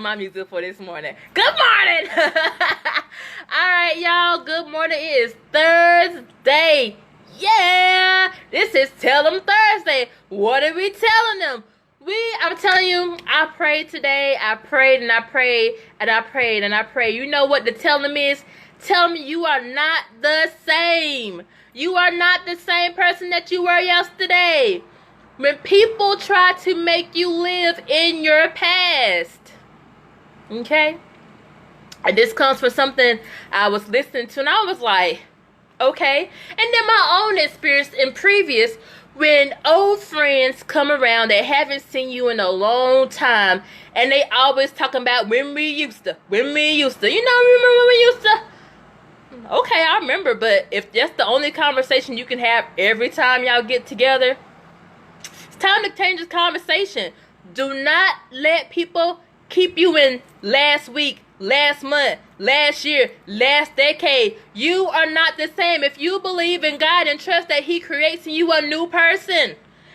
my music for this morning. Good morning! Alright, y'all. Good morning. It is Thursday. Yeah! This is Tell Them Thursday. What are we telling them? I'm telling you, I prayed today. I prayed and I prayed and I prayed and I prayed. You know what the tell them is? Tell them you are not the same. You are not the same person that you were yesterday. When people try to make you live in your past, okay? And this comes from something I was listening to, and I was like, okay. And then my own experience in previous, when old friends come around that haven't seen you in a long time, and they always talking about when we used to. You know, remember when we used to? Okay, I remember, but if that's the only conversation you can have every time y'all get together, it's time to change this conversation. Do not let people keep you in last week, last month, last year, last decade. You are not the same. If you believe in God and trust that He creates in you a new person,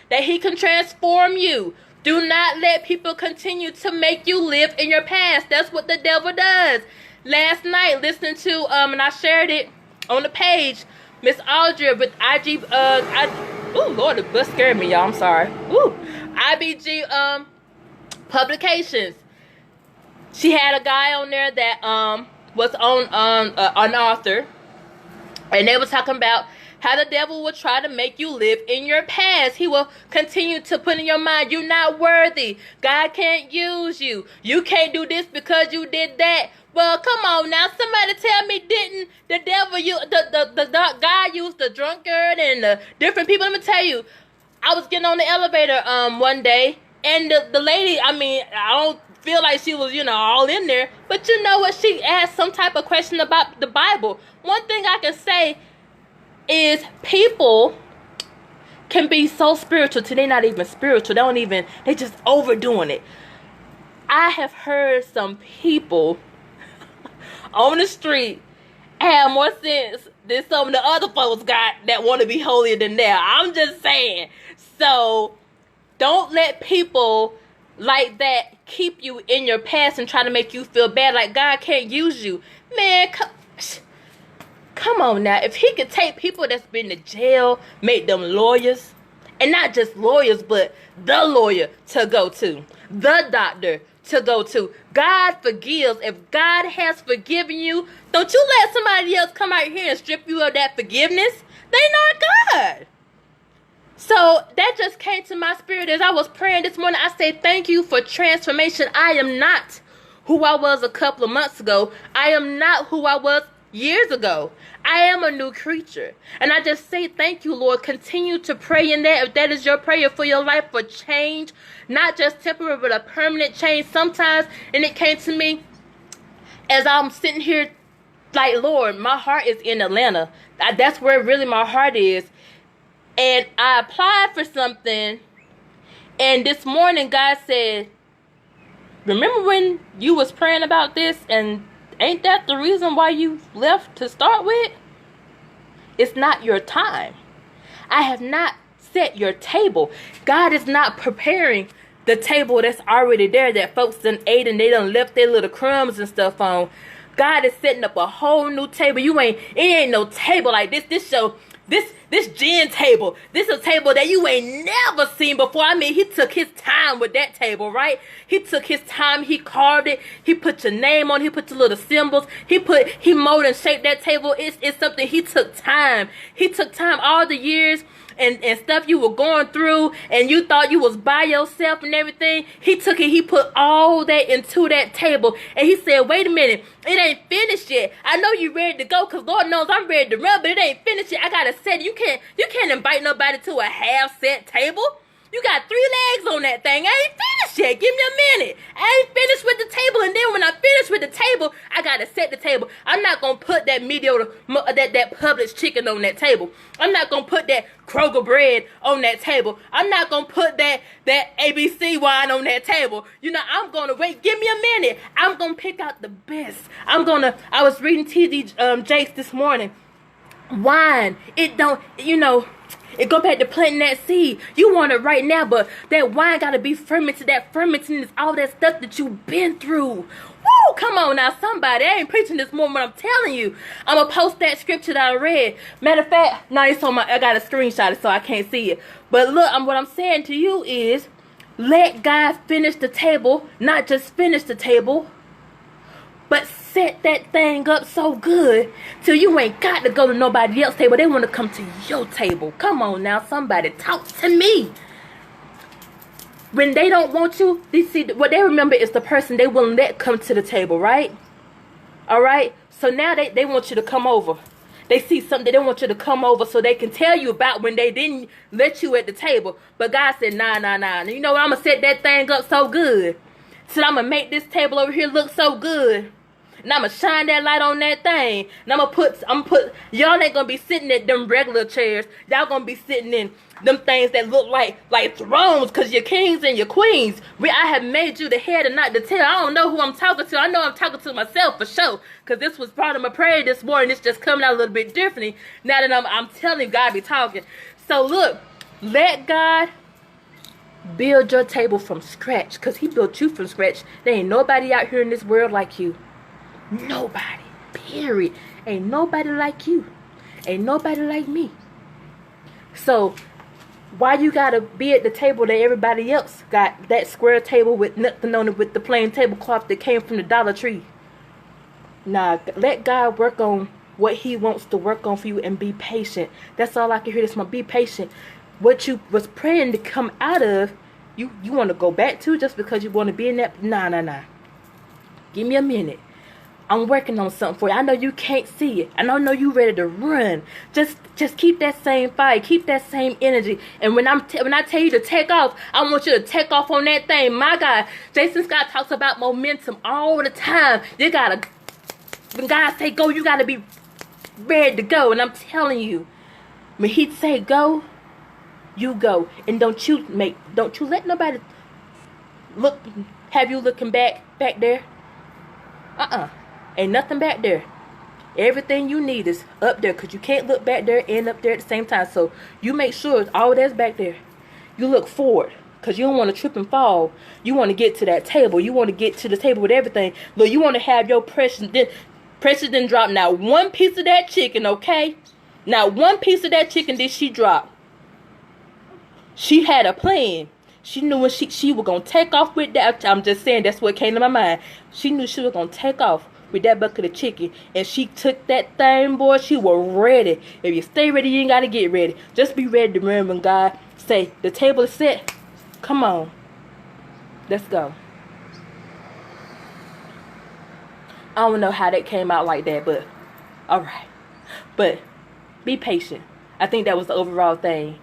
that He can transform you, do not let people continue to make you live in your past. That's what the devil does. Last night, listening to, and I shared it on the page, Miss Audrey with IG, oh Lord, the bus scared me, y'all, I'm sorry. IBG, publications. She had a guy on there that, was on, an author, and they were talking about how the devil will try to make you live in your past. He will continue to put in your mind, you're not worthy. God can't use you. You can't do this because you did that. Well, come on now. Somebody tell me, didn't the devil use, the God used the drunkard and the different people? Let me tell you, I was getting on the elevator one day, and the lady, I mean, I don't feel like she was, all in there, but you know what? She asked some type of question about the Bible. One thing I can say is people can be so spiritual till they're not even spiritual. They just overdoing it. I have heard some people on the street have more sense than some of the other folks got that want to be holier than thou. I'm just saying. So don't let people like that keep you in your past and try to make you feel bad like God can't use you. Man, come on now. If He could take people that's been to jail, make them lawyers, and not just lawyers, but the lawyer to go to, the doctor to go to. God forgives. If God has forgiven you, don't you let somebody else come out here and strip you of that forgiveness. They not God. So that just came to my spirit as I was praying this morning. I say thank you for transformation. I am not who I was a couple of months ago. I am not who I was years ago. I am a new creature. And I just say thank you, Lord. Continue to pray in that. If that is your prayer for your life, for change, not just temporary, but a permanent change. Sometimes, and it came to me as I'm sitting here like, Lord, my heart is in Atlanta. That's where really my heart is. And I applied for something. And this morning, God said, remember when you was praying about this, and ain't that the reason why you left to start with? It's not your time. I have not set your table. God is not preparing the table that's already there that folks done ate and they done left their little crumbs and stuff on. God is setting up a whole new table. It ain't no table like this. This Jen table, this is a table that you ain't never seen before. I mean, He took His time with that table, right? He took His time. He carved it. He put your name on it. He put the little symbols. He molded and shaped that table. It's something He took time. He took time all the years and stuff you were going through, and you thought you was by yourself and everything. He took it. He put all that into that table, and He said, wait a minute, it ain't finished yet. I know you ready to go, because Lord knows I'm ready to run, but it ain't finished yet. I gotta set. You can't invite nobody to a half set table. You got 3 legs on that thing. I ain't finished yet. Give me a minute. I ain't finished with the table. And then when I finish with the table, I got to set the table. I'm not going to put that mediocre, that Publix chicken on that table. I'm not going to put that Kroger bread on that table. I'm not going to put that ABC wine on that table. I'm going to wait. Give me a minute. I'm going to pick out the best. I was reading T.D. Jakes this morning. Wine. It don't, It go back to planting that seed. You want it right now, but that wine got to be fermented. That fermenting is all that stuff that you've been through. Woo! Come on now, somebody. I ain't preaching this morning, but I'm telling you. I'm going to post that scripture that I read. Matter of fact, no, it's on I got a screenshot it so I can't see it. But look, what I'm saying to you is, let God finish the table. Not just finish the table, but set that thing up so good till you ain't got to go to nobody else's table. They want to come to your table. Come on now, somebody talk to me. When they don't want you, they see what they remember is the person they won't let come to the table, right? All right. So now they want you to come over. They see something, they want you to come over so they can tell you about when they didn't let you at the table. But God said, nah. You know what? I'm gonna set that thing up so good. So I'm gonna make this table over here look so good. And I'm going to shine that light on that thing. And I'm going to put, y'all ain't going to be sitting at them regular chairs. Y'all going to be sitting in them things that look like thrones, because you're kings and you're queens. I have made you the head and not the tail. I don't know who I'm talking to. I know I'm talking to myself for sure, because this was part of my prayer this morning. It's just coming out a little bit differently now that I'm telling you, God be talking. So look, let God build your table from scratch, because he built you from scratch. There ain't nobody out here in this world like you. Nobody, period. Ain't nobody like you. Ain't nobody like me. So why you gotta be at the table that everybody else got, that square table with nothing on it, with the plain tablecloth that came from the Dollar Tree? Nah, let God work on what he wants to work on for you, and be patient. That's all I can hear this month. Be patient. What you was praying to come out of, you want to go back to just because you want to be in that? Nah. Give me a minute. I'm working on something for you. I know you can't see it. I know you ready to run. Just keep that same fire. Keep that same energy. And when I tell you to take off, I want you to take off on that thing. My God, Jason Scott talks about momentum all the time. You gotta, when God say go, you gotta be ready to go. And I'm telling you, when he say go, you go. And don't you let nobody have you looking back there. Ain't nothing back there. Everything you need is up there, because you can't look back there and up there at the same time. So you make sure all that's back there. You look forward, because you don't want to trip and fall. You want to get to that table. You want to get to the table with everything. Look, you want to have your precious didn't drop not one piece of that chicken, okay? Not one piece of that chicken did she drop. She had a plan. She knew when she was going to take off with that. I'm just saying, that's what came to my mind. She knew she was going to take off with that bucket of chicken. And she took that thing, boy. She was ready. If you stay ready, you ain't got to get ready. Just be ready to remember when God say, the table is set. Come on. Let's go. I don't know how that came out like that, but all right. But be patient. I think that was the overall thing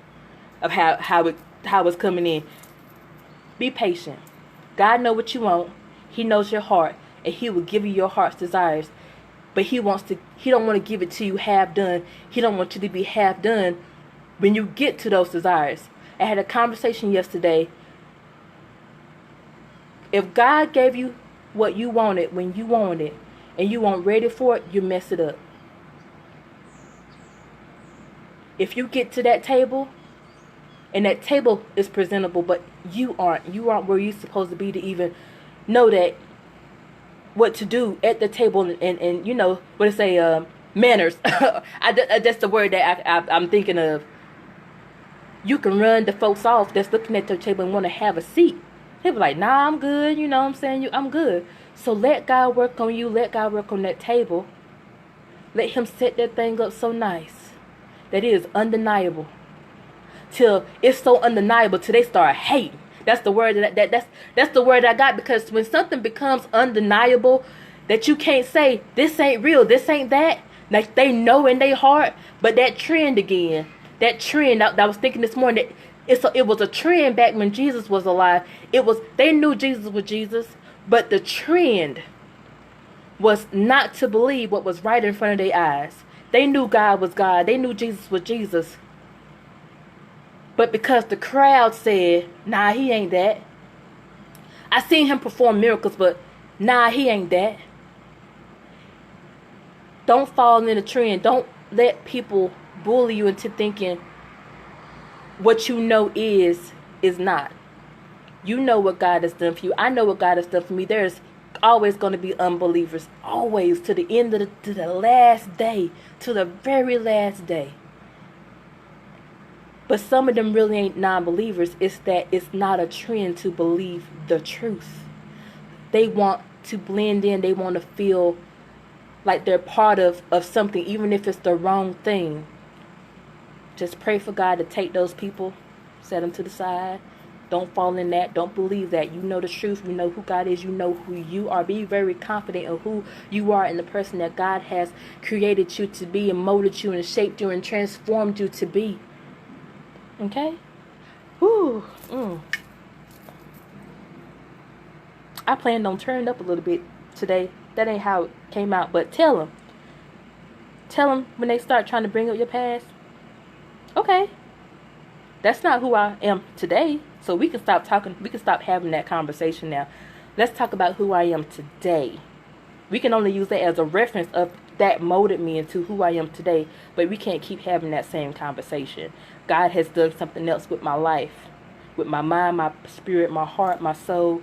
of how it's coming in. Be patient. God knows what you want. He knows your heart, and he will give you your heart's desires. But he don't want to give it to you half done. He don't want you to be half done when you get to those desires. I had a conversation yesterday. If God gave you what you wanted when you wanted it, and you weren't ready for it, you mess it up. If you get to that table, and that table is presentable, but you aren't where you're supposed to be to even know that what to do at the table, and you know what to say, manners. That's the word that I'm thinking of. You can run the folks off that's looking at their table and want to have a seat. They be like, nah, I'm good. You know what I'm saying? I'm good. So let God work on you. Let God work on that table. Let him set that thing up so nice that it is undeniable. Till it's so undeniable till they start hating. That's the word that's the word I got, because when something becomes undeniable that you can't say, this ain't real, this ain't that, like they know in their heart. But that trend again, that trend I was thinking this morning, that it was a trend back when Jesus was alive. They knew Jesus was Jesus, but the trend was not to believe what was right in front of their eyes. They knew God was God. They knew Jesus was Jesus. But because the crowd said, nah, he ain't that. I seen him perform miracles, but nah, he ain't that. Don't fall in the trend. Don't let people bully you into thinking what you know is not. You know what God has done for you. I know what God has done for me. There's always going to be unbelievers. Always, to the end of to the last day. To the very last day. But some of them really ain't non-believers. It's that it's not a trend to believe the truth. They want to blend in. They want to feel like they're part of something, even if it's the wrong thing. Just pray for God to take those people, set them to the side. Don't fall in that. Don't believe that. You know the truth. You know who God is. You know who you are. Be very confident of who you are and the person that God has created you to be and molded you and shaped you and transformed you to be. Okay? Whew. I planned on turning up a little bit today. That ain't how it came out. But tell them. Tell them when they start trying to bring up your past. Okay. That's not who I am today. So we can stop talking. We can stop having that conversation now. Let's talk about who I am today. We can only use that as a reference of that molded me into who I am today. But we can't keep having that same conversation. God has done something else with my life. With my mind, my spirit, my heart, my soul.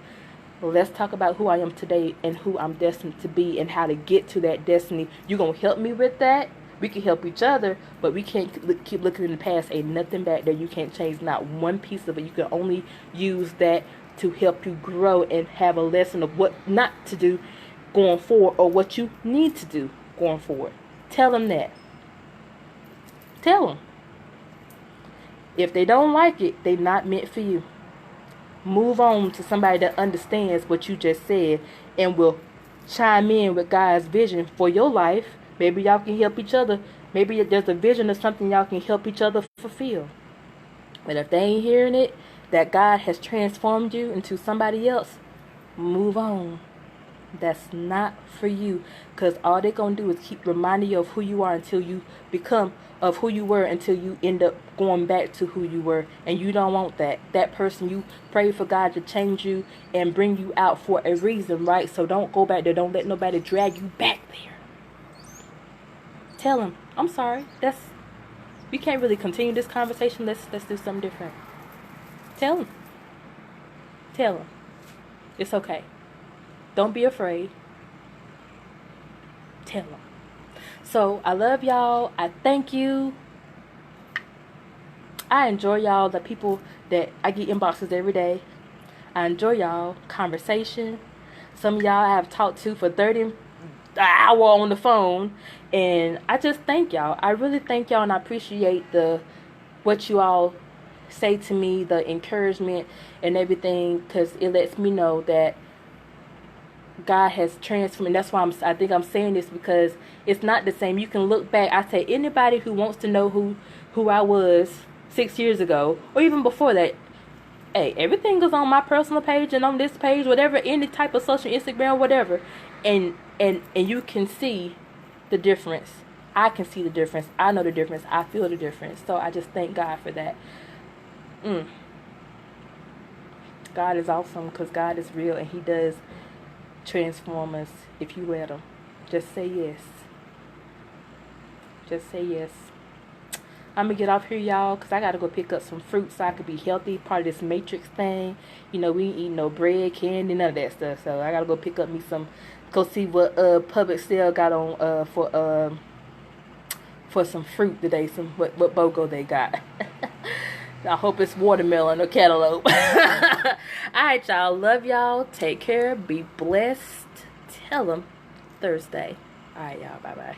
Let's talk about who I am today and who I'm destined to be and how to get to that destiny. You gonna help me with that? We can help each other, but we can't keep looking in the past. Ain't nothing back there. You can't change not one piece of it. You can only use that to help you grow and have a lesson of what not to do going forward or what you need to do going forward. Tell them that. Tell them. If they don't like it, they're not meant for you. Move on to somebody that understands what you just said and will chime in with God's vision for your life. Maybe y'all can help each other. Maybe there's a vision of something y'all can help each other fulfill. But if they ain't hearing it, that God has transformed you into somebody else, move on. That's not for you. Because all they're going to do is keep reminding you of who you are until you become of who you were, until you end up going back to who you were. And you don't want that. That person, you pray for God to change you and bring you out for a reason, right? So don't go back there. Don't let nobody drag you back there. Tell him, I'm sorry. We can't really continue this conversation. Let's do something different. Tell him. Tell him. It's okay. Don't be afraid. Tell him. So I love y'all. I thank you. I enjoy y'all. The people that I get inboxes every day. I enjoy y'all conversation. Some of y'all I have talked to for 30 hour on the phone, and I just thank y'all. I really thank y'all, and I appreciate what you all say to me, the encouragement and everything, because it lets me know that God has transformed. And that's why I think I'm saying this, because it's not the same. You can look back. I say anybody who wants to know who I was 6 years ago or even before that, hey, everything is on my personal page and on this page, whatever, any type of social, Instagram, whatever, and you can see the difference. I can see the difference. I know the difference. I feel the difference. So I just thank God for that. God is awesome, because God is real, and He does transform us if you let Him. Just say yes. Just say yes. I'm going to get off here, y'all, because I got to go pick up some fruit so I could be healthy. Part of this matrix thing. You know, we ain't eating no bread, candy, none of that stuff. So I got to go pick up me some, go see what Public Sale got on for some fruit today. What BOGO they got. I hope it's watermelon or cantaloupe. Alright, y'all. Love y'all. Take care. Be blessed. Tell them Thursday. Alright, y'all. Bye-bye.